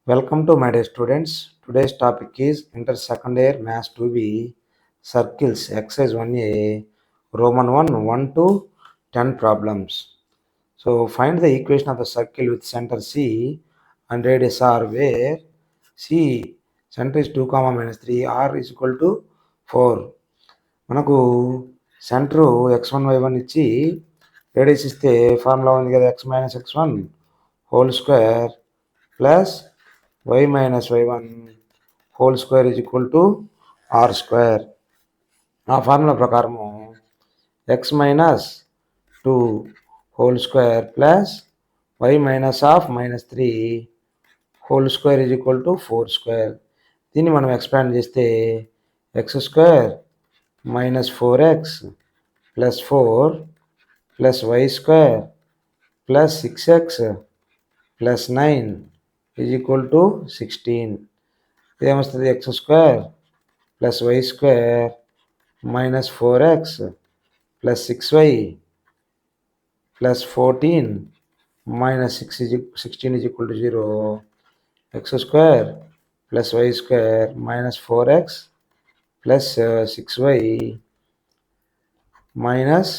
Welcome to my dear students. Today's topic is Inter Second Year Maths 2B Circles Exercise 1A Roman 1 1 to 10 problems. So find the equation of the circle with center C and radius R where C center is 2 comma minus 3 R is equal to 4. మనకు centre x1 y1 ఇచ్చి radius ఇస్తే formula ఉంది కదా x minus x1 whole square plus y minus y1 whole square is equal to r square. ఆ formula ప్రకారము x minus 2 whole square plus y minus of minus 3 whole square is equal to 4 square. దీన్ని మనం expand చేస్తే x square minus 4x plus 4 plus y square plus 6x plus 9 is equal to 16. ఇదేమొస్తుంది x square plus y square minus 4x plus 6y plus 14 minus 16 is equal to 0. x square plus y square minus 4x plus 6y minus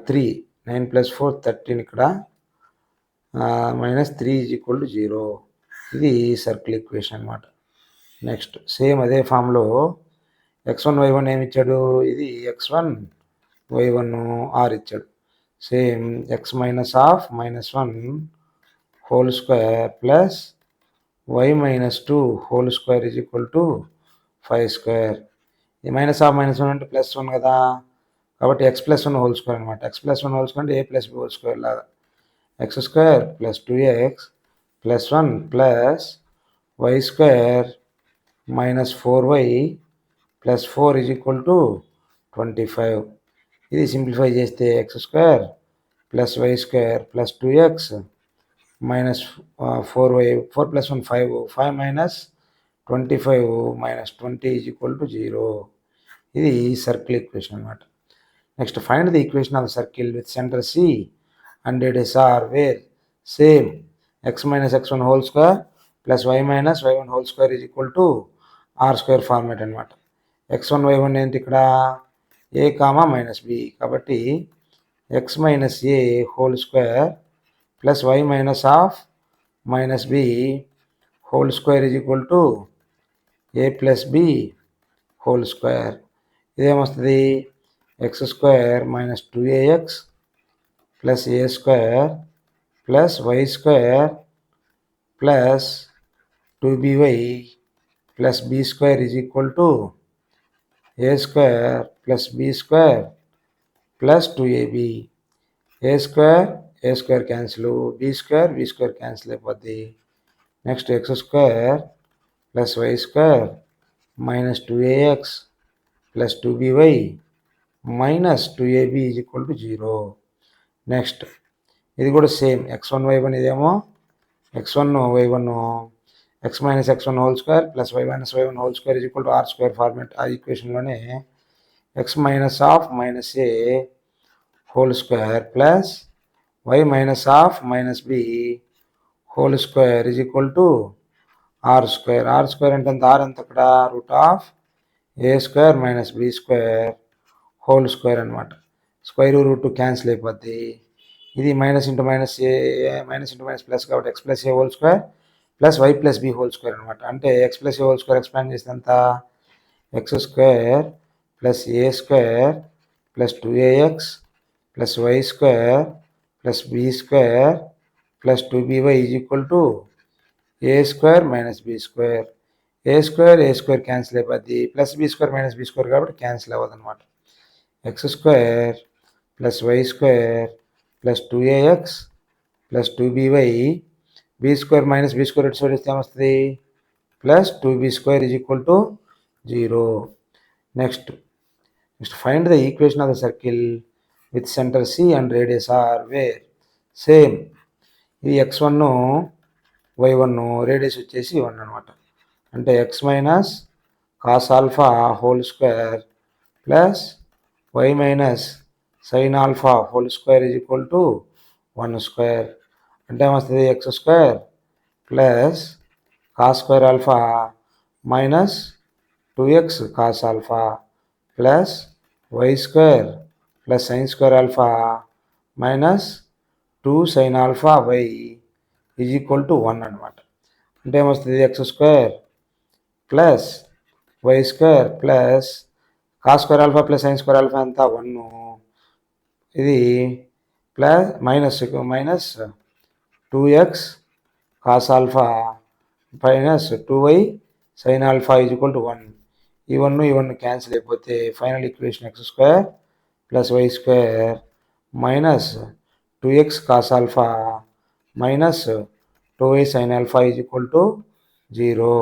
3 9 plus 4 13 ఇక్కడ minus 3 is equal to 0. ఇది circle equation అనమాట. Next same అదే ఫామ్లో x1 y1 ఏమి ఇచ్చాడు, ఇది x1 y1 r ఇచ్చాడు. Same x minus of minus 1 whole square plus y minus 2 whole square is equal to 5 square. ఈ మైనస్ ఆఫ్ మైనస్ 1 అంటే ప్లస్ 1 కదా, కాబట్టి x ప్లస్ 1 హోల్ స్క్వేర్ అనమాట. x ప్లస్ 1 హోల్ స్క్వేర్ అంటే a plus b whole square లాగా. x square plus 2x plus 1 plus y square minus 4y plus 4 is equal to 25. ఇది simplify చేస్తే x square plus y square plus 2x minus 4y 4 plus 1 5 minus 25 minus 20 is equal to 0. ఇది circle equation అనమాట. Next find the equation of the circle with centre C and radius r where same x minus x1 whole square plus y minus y1 whole square is equal to r square format అనమాట. x1 y1 ఏంటి ఇక్కడ a comma minus b, కాబట్టి x minus a whole square plus y minus of minus b whole square is equal to a plus b whole square. ఇదేమొస్తుంది x square minus 2ax plus a square plus y square plus 2by plus b square is equal to a square plus b square plus 2ab. a square cancel, b square cancel అయిపోద్ది. Next x square plus y square minus 2ax plus 2by minus 2ab is equal to 0. Next ఇది కూడా same x1 y1 ఇదేమో x1 y1 x minus x1 whole square plus y minus y1 whole square is equal to r square format. ఆ ఈక్వేషన్లోనే x minus of minus a whole square plus y minus of minus b whole square is equal to r square. r square అంటే r ఎంత అక్కడ root of a square minus b square whole square అనమాట. Square root cancel అయిపోద్ది. ఇది minus into minus a minus into minus plus కాబట్టి x plus a whole square plus y plus b whole square అనమాట. అంటే x plus a whole square expand చేస్తే అంత x square plus a square plus 2ax plus y square plus b square plus 2by is equal to a square minus B square. A square cancel అయిపోద్ది, plus b square minus B square కాబట్టి cancel అవ్వదు అనమాట. X square plus y square plus 2ax plus 2by B square minus B square ఎటు side వస్తే ఏమొస్తుంది plus 2b square is equal to 0. Next find the equation of the circle with centre C and radius r where same ఇది x1 y1 radius వచ్చేసి 1 అనమాట. అంటే x minus cos alpha whole square plus y minus sine alpha whole square is equal to 1 square. అంటే ఏమొస్తుంది x square plus cos square alpha minus 2x cos alpha plus y square plus sine square alpha minus 2 sine alpha y is equal to 1 అనమాట. అంటే ఏమొస్తుంది x square plus y square plus cos square alpha plus sine square alpha అంతా 1, ఇది plus minus 2x cos alpha minus 2y sine alpha is equal to 1. ఈ 1 cancel అయిపోతే final equation x square plus y square minus 2x cos alpha minus 2y sine alpha is equal to 0.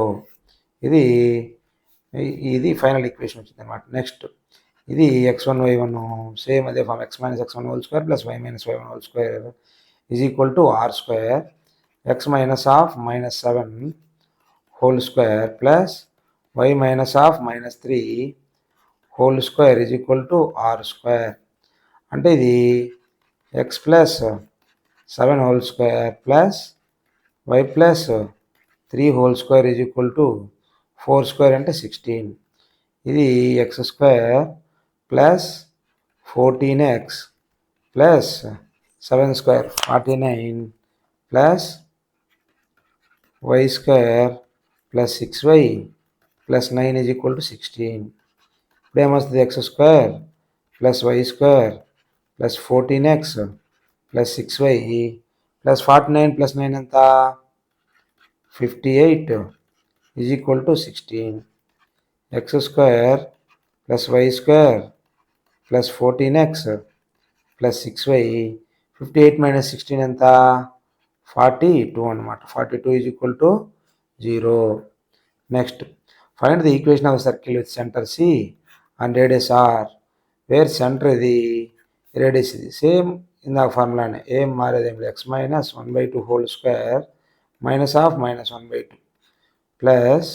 ఇది final equation వచ్చింది అనమాట. Next ఇది x1 y1 same అదే form x minus x1 whole square plus y minus y1 whole square is equal to r square x minus of minus 7 whole square plus y minus of minus 3 whole square is equal to r square. అంటే ఇది x plus 7 whole square plus y plus 3 whole square is equal to 4 square అంటే 16. ఇది x square plus 14x plus 7 square 49 plus y square plus 6y plus 9 is equal to 16. ఇప్పుడు ఏమొస్తుంది x square plus y square plus 14x plus 6y plus 49 plus 9 ఎంత 58 is equal to 16. X square plus y square plus 14x plus 6y 58 minus 16 ఎంత 42 అనమాట. 42 is equal to 0. Next find the equation of circle with centre C and radius R where centre ఇది radius ఇది same ఇందాక ఫార్ములానే ఏం మారేది ఏం లేదు. X minus 1/2 whole square minus of minus 1/2 plus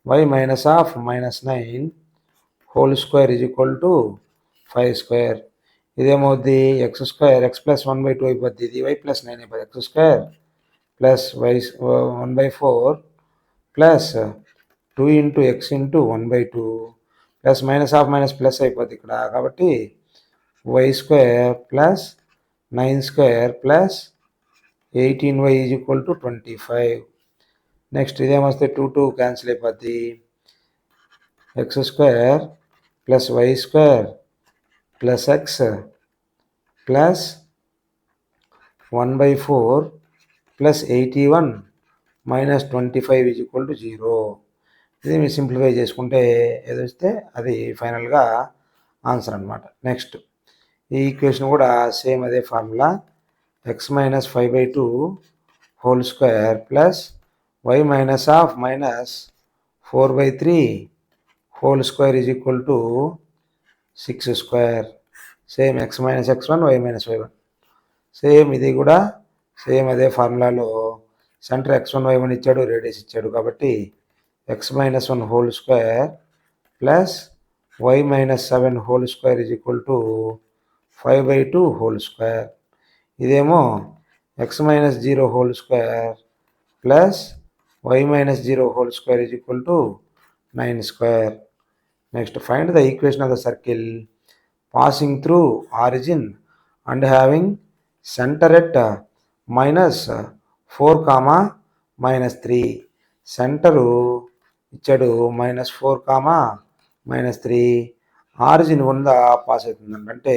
y minus of minus 9 whole square is equal to 5 square. ఇదేమవుద్ది x square x plus 1/2 అయిపోద్ది, ఇది y ప్లస్ 9 అయిపోద్ది. X square plus y 1/4 plus 2 into x into 1/2 plus minus of minus plus అయిపోద్ది ఇక్కడ, కాబట్టి y square plus 9 square plus 18y is equal to 25. Next ఇదేమొస్తే 2 cancel అయిపోద్ది. X square plus y square plus x plus 1/4 plus 81 minus 25 is equal to 0. ఇది మీరు simplify చేసుకుంటే ఏది వస్తే అది ఫైనల్గా ఆన్సర్ అనమాట. నెక్స్ట్ ఈ ఈక్వేషన్ కూడా సేమ్ అదే formula X minus 5/2 whole square plus y minus of minus 4/3 whole square is equal to 6 square. Same X minus x1 y minus y1 same ఇది కూడా సేమ్ అదే ఫార్ములాలో సెంటర్ x1 y1 ఇచ్చాడు, radius ఇచ్చాడు, కాబట్టి x minus 1 whole square plus y minus 7 whole square is equal to 5/2 whole square. ఇదేమో x minus 0 whole square plus y minus 0 whole square is equal to 9 square. Next, find the equation of the circle passing through origin and having center at minus 4 comma minus 3. Center ఇచ్చాడు -4 comma -3, origin ఉందా pass అవుతుందండి, అంటే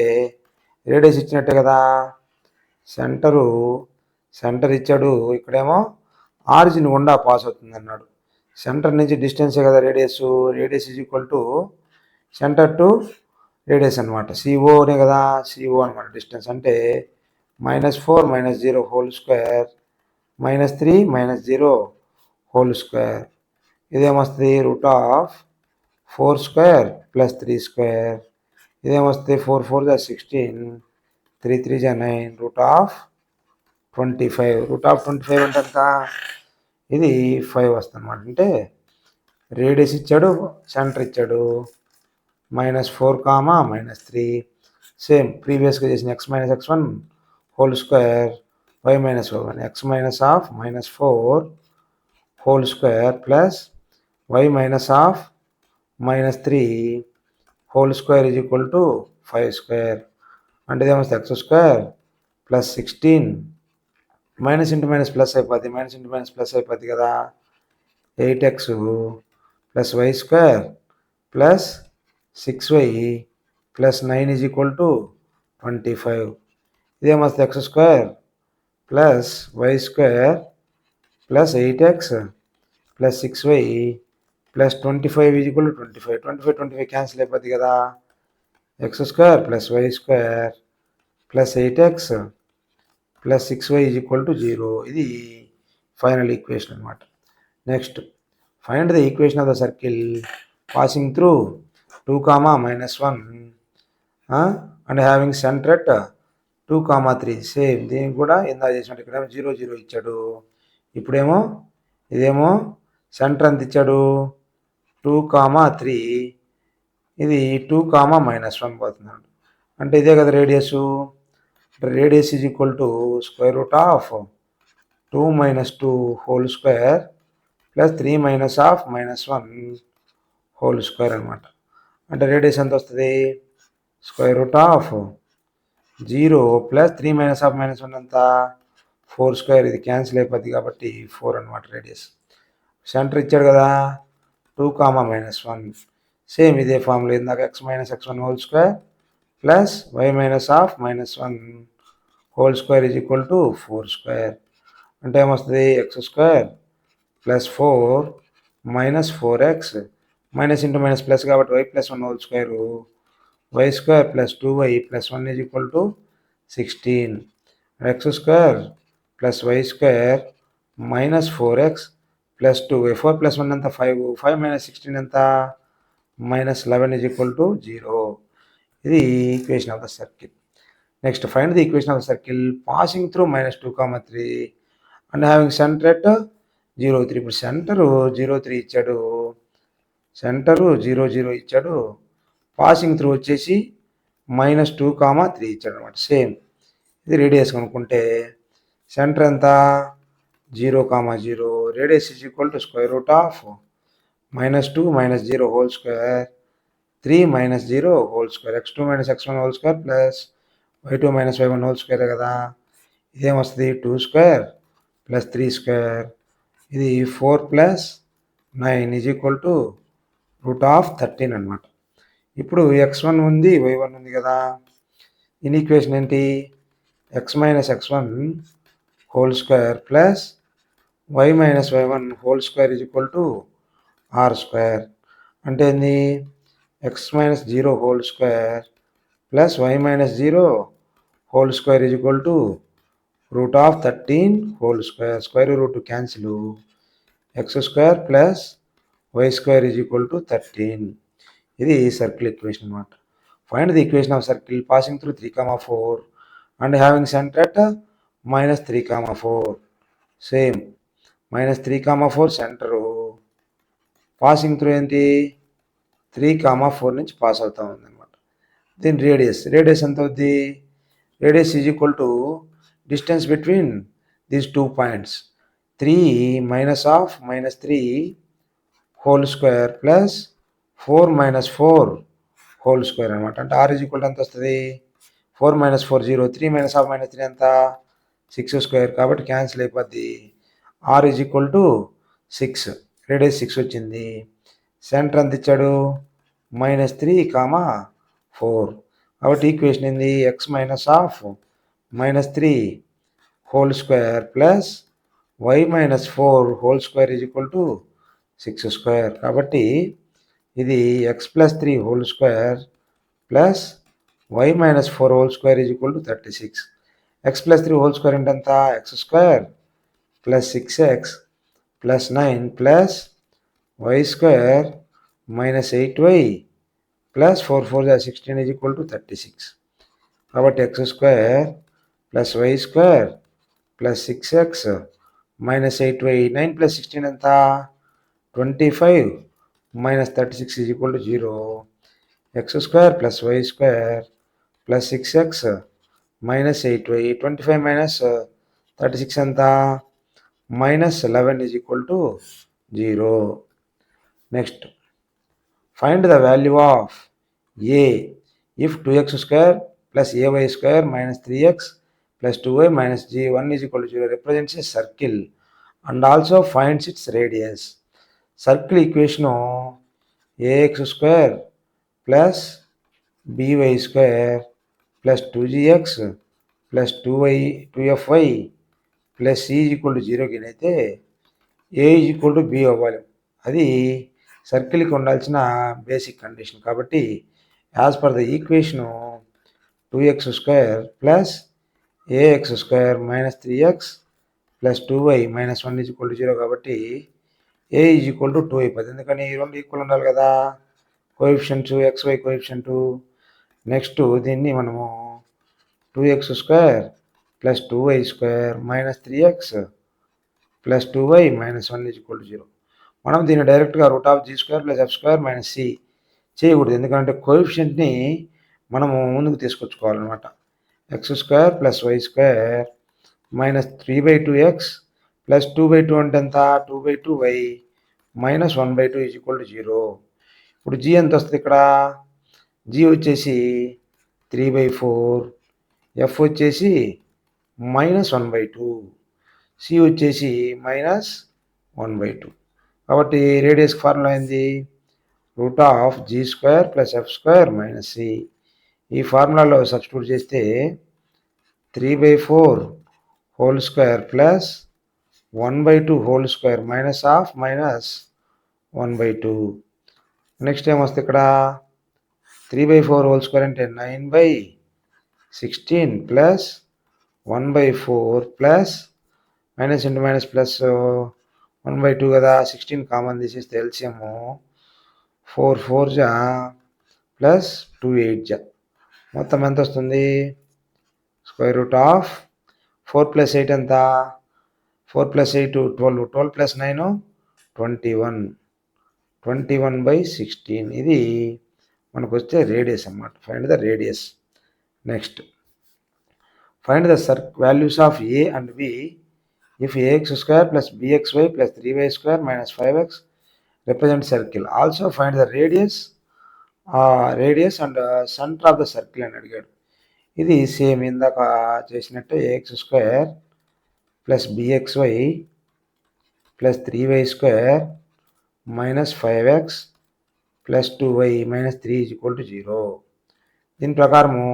radius ఇచ్చినట్టే కదా. Centre ఇచ్చాడు, ఇక్కడేమో origin గుండా pass అవుతుంది అన్నాడు. సెంటర్ నుంచి డిస్టెన్సే కదా radius is equal to centre to radius అనమాట, సిఓనే కదా, సిఓ అనమాట డిస్టెన్స్. అంటే -4 -0 హోల్ స్క్వేర్ -3 -0 హోల్ స్క్వేర్. ఇదేమొస్తుంది √4 స్క్వేర్ ప్లస్ 3 స్క్వేర్. ఇదేమొస్తుంది 4 4 16 3 3 9 √25. √25 అంటే ఎంత, ఇది 5 వస్తుంది అనమాట. అంటే రేడియస్ ఇచ్చాడు, సెంటర్ ఇచ్చాడు, -4 కామా -3 సేమ్ ప్రీవియస్గా చేసిన X minus x1 whole square y minus y1 x minus of minus 4 whole square plus y minus of minus 3 whole square is equal to 5 square. అంటే ఇదేమొస్తుంది x square plus 16 minus into minus plus అయిపోద్ది, minus into minus plus అయిపోద్ది కదా. 8x plus y square plus 6y plus 9 is equal to 25. ఇదేమొస్తుంది x square plus y square plus 8x plus 6y plus 25 is equal to 25. 25 cancel అయిపోద్ది కదా. X square plus y square plus 8x plus 6y is equal to 0. ఇది final equation అనమాట. Next find the equation of the circle passing through 2, -1 and having centre at 2, 3. Same దీనికి కూడా ఇందా చేసినట్టు ఇక్కడేమో 0, 0 ఇచ్చాడు. ఇప్పుడేమో ఇదేమో సెంటర్ ఎంత ఇచ్చాడు 2, 3. ఇది 2, -1 పోతున్నాడు. అంటే ఇదే కదా radius. Radius is equal to square root of 2 - 2 whole square plus 3 - -1 whole square అనమాట. అంటే రేడియస్ ఎంత వస్తుంది స్క్వేర్ రూట్ ఆఫ్ 0 ప్లస్ 3 - -1 ఎంత 4 స్క్వేర్. ఇది క్యాన్సిల్ అయిపోద్ది కాబట్టి 4 అనమాట రేడియస్. సెంటర్ ఇచ్చాడు కదా 2, -1. సేమ్ ఇదే ఫార్ములా ఇందాక x - x1 whole square plus y -1 whole square is equal to 4 square. అంటే ఏమొస్తుంది x square plus 4 minus 4x minus into minus plus కాబట్టి y plus 1 whole square y square plus 2y plus 1 is equal to 16. X square plus y square minus 4x plus 2 4 plus 1 ఎంత 5 - 16 ఎంత -11 is equal to 0. ఇది equation of the circle. Next find the equation of the circle passing through -2, 3 and having centre at 0, 3. ఇప్పుడు centre 0, 3 ఇచ్చాడు, centre 0, 0 ఇచ్చాడు. Passing through వచ్చేసి -2, 3 ఇచ్చాడు అనమాట. Same ఇది రేడియస్ కనుక్కుంటే సెంటర్ ఎంత 0, 0. Radius is equal to square root of -2 - 0 whole square 3 - 0 whole square x2 - x1 whole square plus y2 - y1 whole square కదా. ఇదేమొస్తుంది 2 స్క్వేర్ ప్లస్ 3 స్క్వేర్. ఇది 4 plus 9 is equal to root of 13 అనమాట. ఇప్పుడు x1 ఉంది y1 ఉంది కదా. దీని equation ఏంటి x - x1 whole square plus y - y1 whole square is equal to r square. అంటే ఏంది x - 0 whole square plus y - 0 whole square is equal to root of 13 whole square. Square root cancel x square plus y square is equal to 13. ఇది circle equation అనమాట. Find the equation of circle passing through 3, 4 and having centre at -3, 4. Same -3, 4 centre passing through ఏంటి 3, 4 నుంచి pass అవుతూ ఉంది అనమాట. దీని radius ఎంత అవుద్ది radius is equal to distance between these 2 points 3 -3 whole square plus 4 - 4 whole square అనమాట. అంటే r ఈజ్ ఈక్వల్ ఎంత వస్తుంది 4 - 4 0 3 - 3 ఎంత 6 స్క్వేర్ కాబట్టి క్యాన్సిల్ అయిపోద్ది. r is equal to 6 radius 6 వచ్చింది. సెంటర్ ఎంత ఇచ్చాడు -3, 4 కాబట్టి ఈక్వేషన్ ఏంది x -3 whole square plus y - 4 whole square is equal to 6 square. కాబట్టి ఇది x + 3 whole square plus y - 4 whole square is equal to 36. x + 3 whole square అంటే ఎంత x square plus 6x plus 9 plus y square -8y plus 4 4 16 is equal to 36. కాబట్టి x square plus y square plus 6x minus 8y 9 plus 16 ఎంత 25 minus 36 is equal to 0. X square plus y square plus 6x minus 8y 25 minus 36 ఎంత, -11 is equal to 0. Next find the value of a if 2x square plus ay square minus 3x plus 2y minus g1 is equal to 0 represents a circle and also finds its radius. Circle equation ax square plus by square plus 2gx plus 2fy plus c is equal to 0 అయితే a is equal to b అవ్వాలి. అది సర్కిల్కి ఉండాల్సిన basic condition. కాబట్టి as per the equation 2x square plus ax square minus 3x plus 2y minus 1 is equal to 0 కాబట్టి a is equal to 2 అయిపోతుంది. ఎందుకని ఈ రెండు ఈక్వల్ ఉండాలి కదా, కోఎఫిషియంట్స్ xy కోఎఫిషియంట్. నెక్స్ట్ దీన్ని మనము 2x square plus 2y square minus 3x plus 2y minus 1 is equal to 0. మనం దీన్ని డైరెక్ట్గా √g² plus f² minus c చేయకూడదు. ఎందుకంటే కోఎఫిషియంట్ని మనము ముందుకు తీసుకొచ్చుకోవాలన్నమాట. x² plus y² minus 3/2x plus 2/2 అంటే ఎంత, 2/2y minus 1/2 is equal to 0. ఇప్పుడు g ఎంత వస్తుంది ఇక్కడ, g వచ్చేసి 3/4, f వచ్చేసి మైనస్ 1/2, c వచ్చేసి మైనస్ 1/2. కాబట్టి రేడియస్ ఫార్ములా ఏంది, √g² plus f² minus c. ఈ ఫార్ములాలో సబ్స్టిట్యూట్ చేస్తే 3/4 whole square plus 1/2 whole square minus half minus 1/2. Next ఏమొస్తుంది ఇక్కడ, 3/4 హోల్ స్క్వేర్ అంటే 9/16 plus 1/4 plus minus into minus plus 1/2 కదా, 16 కామన్ తీసేస్తే ఎల్సిఎం 4 4 జా ప్లస్ 2 8 జా మొత్తం ఎంత వస్తుంది, స్క్వేర్ రూట్ ఆఫ్ 4 ప్లస్ 8 ఎంత, 4 ప్లస్ 8 12, 12 ప్లస్ 9 21, 21/16. ఇది మనకు వచ్చే రేడియస్ అన్నమాట. Find the radius. Next find the values of a and b if ax² plus bxy plus 3y² minus 5x represents circle. Also find the radius and center of the circle అని అడిగాడు. ఇది same ఇందాక చేసినట్టే ax² plus bxy plus 3y² minus 5x plus 2y minus 3 is equal to 0. దీని ప్రకారము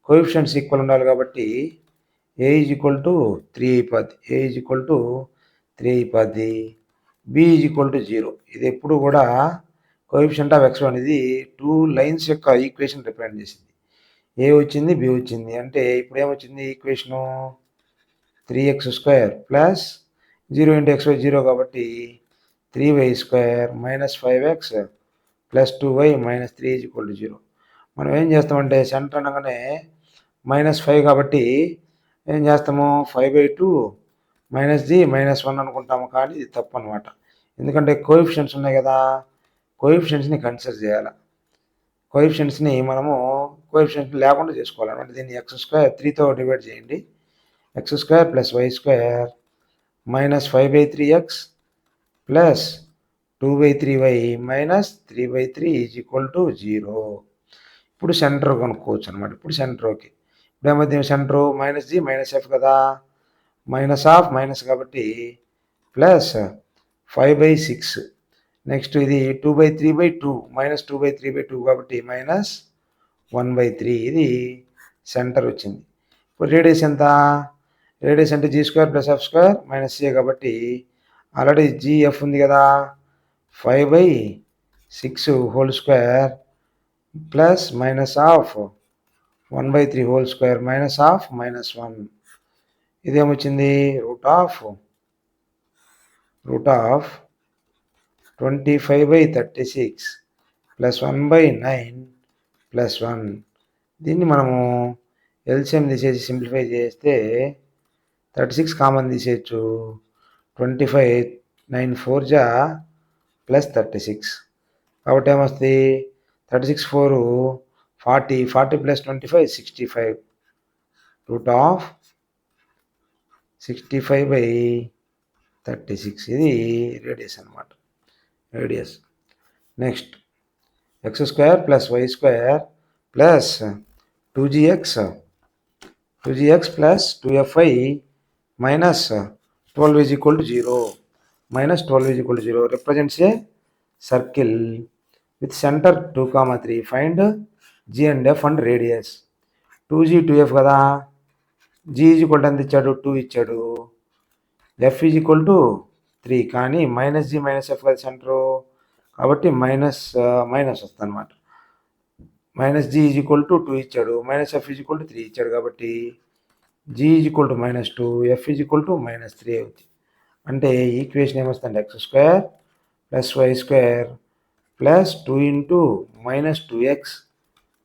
coefficients equal ఉండాలి కాబట్టి a is equal to 3 అయిపోద్ది, a ఈజ్ ఈక్వల్ టు 3 అయిపోద్ది, b ఈజ్ ఈక్వల్ టు 0. ఇది ఎప్పుడు కూడా కోఎఫిషియంట్ ఆఫ్ x1 అనేది 2 లైన్స్ యొక్క ఈక్వేషన్ రిప్రజెంట్ చేసింది. a వచ్చింది, b వచ్చింది. అంటే ఇప్పుడు ఏమొచ్చింది equation, 3x² plus 0 into xy 0 కాబట్టి 3y² minus 5x plus 2y minus 3 is equal to 0. మనం ఏం చేస్తామంటే సెంటర్ అనగానే -5 కాబట్టి ఏం చేస్తాము, 5/2 మైనస్ g మైనస్ 1 అనుకుంటాము. కానీ ఇది తప్పు అనమాట. ఎందుకంటే కోఎఫిషియంట్స్ ఉన్నాయి కదా, కోఎఫిషియంట్స్ని కన్సిడర్ చేయాలి. కోఎఫిషియంట్స్ని మనము కోఎఫిషియంట్స్ లేకుండా చేసుకోవాలన్నమాట. దీన్ని x² 3తో డివైడ్ చేయండి. x² plus y² minus 5/3x plus 2/3y minus 3/3 is equal to 0. ఇప్పుడు సెంటర్ కనుక్కోవచ్చు అనమాట. ఇప్పుడు సెంటర్ ఓకే. ఇప్పుడు ఏమవుతుంది, centre minus g minus f కదా, మైనస్ హాఫ్ మైనస్ కాబట్టి ప్లస్ 5/6. నెక్స్ట్ ఇది 2/3/2 మైనస్ 2/3/2 కాబట్టి మైనస్ 1/3. ఇది సెంటర్ వచ్చింది. ఇప్పుడు రేడియస్ ఎంత, రేడియస్ అంటే g² plus f² minus c కాబట్టి ఆల్రెడీ gf ఉంది కదా, 5/6 whole square plus minus half 1/3 whole square minus half minus 1. ఇదేమొచ్చింది, రూట్ ఆఫ్ 25/36 ప్లస్ 1/9 ప్లస్ 1. దీన్ని మనము ఎల్సిఎం తీసేసి సింప్లిఫై చేస్తే 36 కామన్ తీసేయచ్చు. 25 9 4 జా ప్లస్ 36 కాబట్టి ఏమొస్తుంది, 36 4 40, 40 ప్లస్ 25 65. రూట్ ఆఫ్ 65/36 ఇది రేడియస్ అనమాట. Radius. Next x² + y² plus 2gx plus 2fy minus 12 = 0. -12 = 0 represents a circle with center 2, 3. Find g and f and radius. 2g 2f కదా, g ఎంత ఇచ్చాడు, 2 ఇచ్చాడు, f 3 కానీ -g -f కదా సెంటరు, కాబట్టి minus వస్తుంది అనమాట. -g 2 ఇచ్చాడు, -f 3 ఇచ్చాడు, కాబట్టి g -2, f -3 అవుతుంది. అంటే ఈక్వేషన్ ఏమొస్తుంది, x² + y² plus 2 × -2x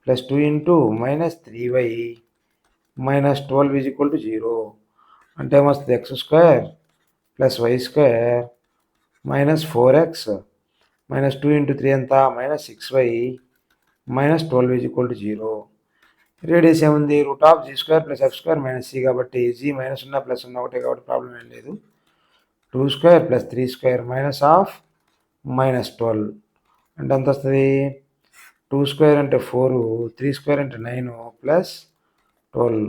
plus 2 × -3y -12 = 0. అంటే ఏమొస్తుంది, x² + y² -4x -2 × 3 ఎంత, -6y -12 = 0. రేడియస్ ఏముంది, √g² + f² - c కాబట్టి g -0 +0 ఒకటే కాబట్టి ప్రాబ్లం ఏం లేదు. 2² + 3² -12 అంటే ఎంత వస్తుంది, 2² అంటే 4, 3² అంటే 9 ప్లస్ 12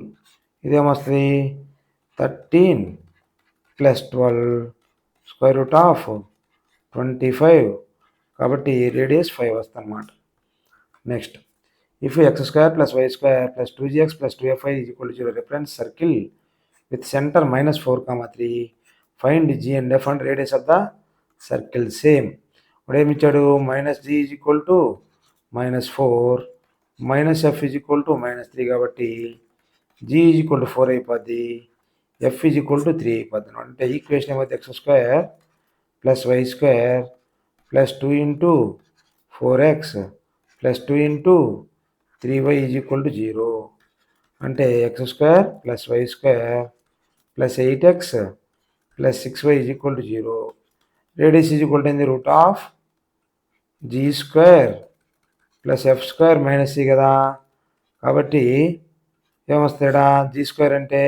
ఇదేమొస్తుంది 13 + 12 √25 కాబట్టి రేడియస్ 5 వస్తుంది అన్నమాట. Next if x² + y² + 2gx + 2fy = 0 reference circle with center -4, 3. Find g and f and radius of the circle. Same ఇప్పుడు ఏమి ఇచ్చాడు, -g = -4 -f -3 కాబట్టి g 4 అయిపోద్ది, f 3 అయిపోద్ది. అంటే ఈక్వేషన్ ఏమైతే x² + y² plus 2 × 4x plus 2 × 3y = 0. అంటే x² + y² plus 8x plus 6y = 0. Radius ఏంది, √g² ప్లస్ f² - c కదా, కాబట్టి ఏమొస్తుంది ఇక్కడ, g² అంటే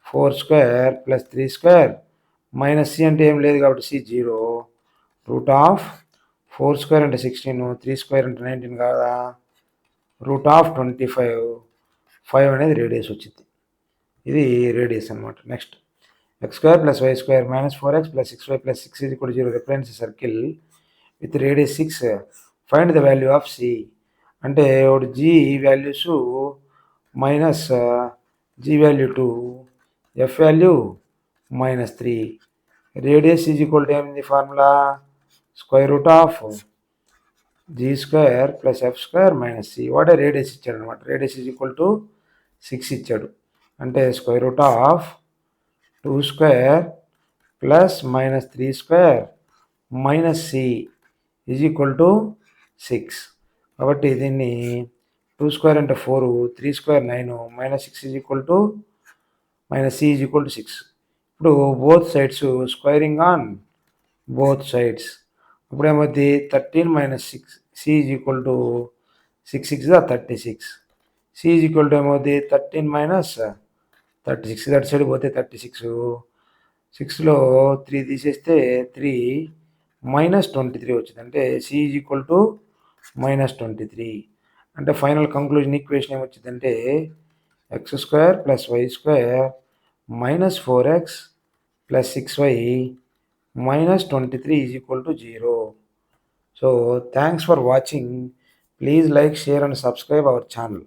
4² ప్లస్ 3² - c అంటే ఏం లేదు కాబట్టి c 0. √4² అంటే 16, 3² అంటే 19 కదా, √25 5 అనేది రేడియస్ వచ్చింది. ఇది రేడియస్ అనమాట. Next x² + y² -4x + 6y + 6 = 0 reference circle with radius 6. Find the value of c. అంటే ఒకటి g values minus g value 2, f value -3. Radius ఏమింది ఫార్ములా, √g² + f² - c. వాటే రేడియస్ ఇచ్చాడు అనమాట. రేడియస్ 6 ఇచ్చాడు, అంటే √2² ప్లస్ -3² - c = 6. కాబట్టి దీన్ని 2² అంటే 4, 3² 9 -6 -c 6. ఇప్పుడు both sides squaring on both sides. ఇప్పుడు ఏమవుతుంది, 13 - 6 c 6 6 36. c ఏమవుతుంది, 13 - 36 దట్ సైడ్ పోతే 36, 6లో 3 తీసేస్తే 3 -23 వచ్చింది. అంటే c -23. అంటే ఫైనల్ కంక్లూజన్ ఈక్వేషన్ ఏమొచ్చిందంటే x² + y² -4x + 6y -23 = 0. So thanks for watching. Please like, share and subscribe our channel.